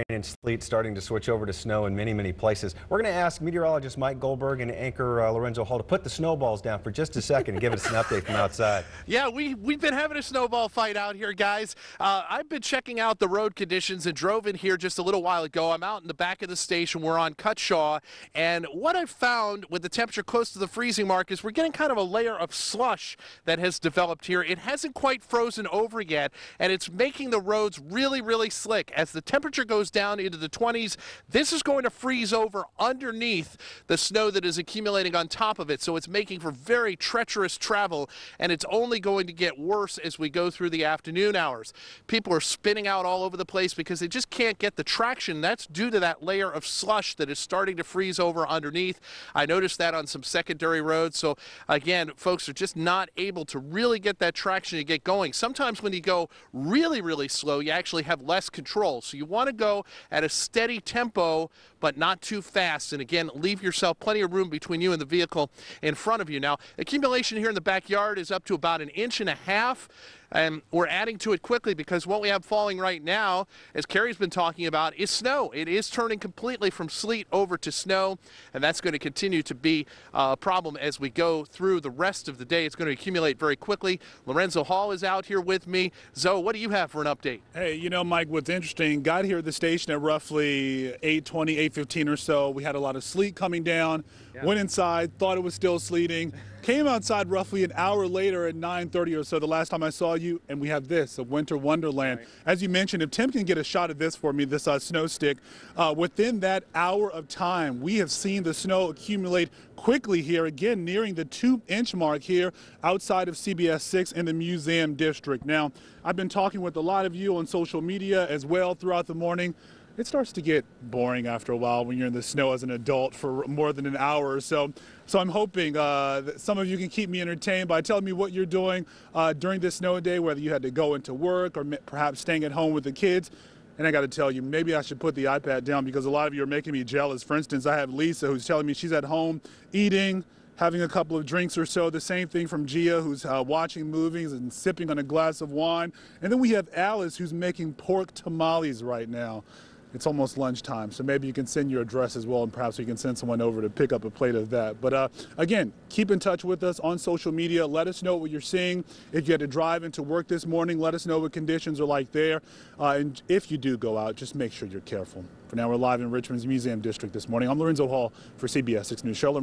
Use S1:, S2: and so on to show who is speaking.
S1: and sleet starting to switch over to snow in many places. We're going to ask meteorologist Mike Goldberg and anchor Lorenzo to put the snowballs down for just a second and give us an update from outside.
S2: Yeah, we've been having a snowball fight out here, guys. I've been checking out the road conditions and drove in here just a little while ago. I'm out in the back of the station. We're on Cutshaw, and what I've found with the temperature close to the freezing mark is we're getting kind of a layer of slush that has developed here. It hasn't quite frozen over yet, and it's making the roads really slick. As the temperature goes down into the 20s, this is going to freeze over underneath the snow that is accumulating on top of it, so it's making for very treacherous travel, and it's only going to get worse as we go through the afternoon hours. People are spinning out all over the place because they just can't get the traction. That's due to that layer of slush that is starting to freeze over underneath. I noticed that on some secondary roads, so again, folks are just not able to really get that traction to get going. Sometimes when you go really slow, you actually have less control, so you want to go at a steady tempo but not too fast, and again, leave yourself plenty of room between you and the vehicle in front of you. Now, accumulation here in the backyard is up to about 1.5 inches, and we're adding to it quickly because what we have falling right now, as Carrie's been talking about, is snow. It is turning completely from sleet over to snow, and that's going to continue to be a problem as we go through the rest of the day. It's going to accumulate very quickly. Lorenzo Hall is out here with me. Zoe, what do you have for an update?
S3: Hey, you know, Mike, what's interesting, got here at the station at roughly 8:20, 8:15 or so. We had a lot of sleet coming down, went inside, thought it was still sleeting, came outside roughly an hour later at 9:30 or so, the last time I saw you, and we have this, a winter wonderland. Right. As you mentioned, if Tim can get a shot of this for me, this snow stick, within that hour of time, we have seen the snow accumulate quickly here, again, nearing the 2-inch mark here outside of CBS 6 in the Museum District. Now, I've been talking with a lot of you on social media as well throughout the morning. It starts to get boring after a while when you're in the snow as an adult for more than an hour or so. So I'm hoping that some of you can keep me entertained by telling me what you're doing during this snow day, whether you had to go into work or perhaps staying at home with the kids. And I got to tell you, maybe I should put the iPad down because a lot of you are making me jealous. For instance, I have Lisa who's telling me she's at home eating, having a couple of drinks or so. The same thing from Gia, who's watching movies and sipping on a glass of wine. And then we have Alice, who's making pork tamales right now. It's almost lunchtime, so maybe you can send your address as well, and perhaps we can send someone over to pick up a plate of that. But again, keep in touch with us on social media. Let us know what you're seeing. If you had to drive into work this morning, let us know what conditions are like there. And if you do go out, just make sure you're careful. For now, we're live in Richmond's Museum District this morning. I'm Lorenzo Hall for CBS 6 News. Charlotte.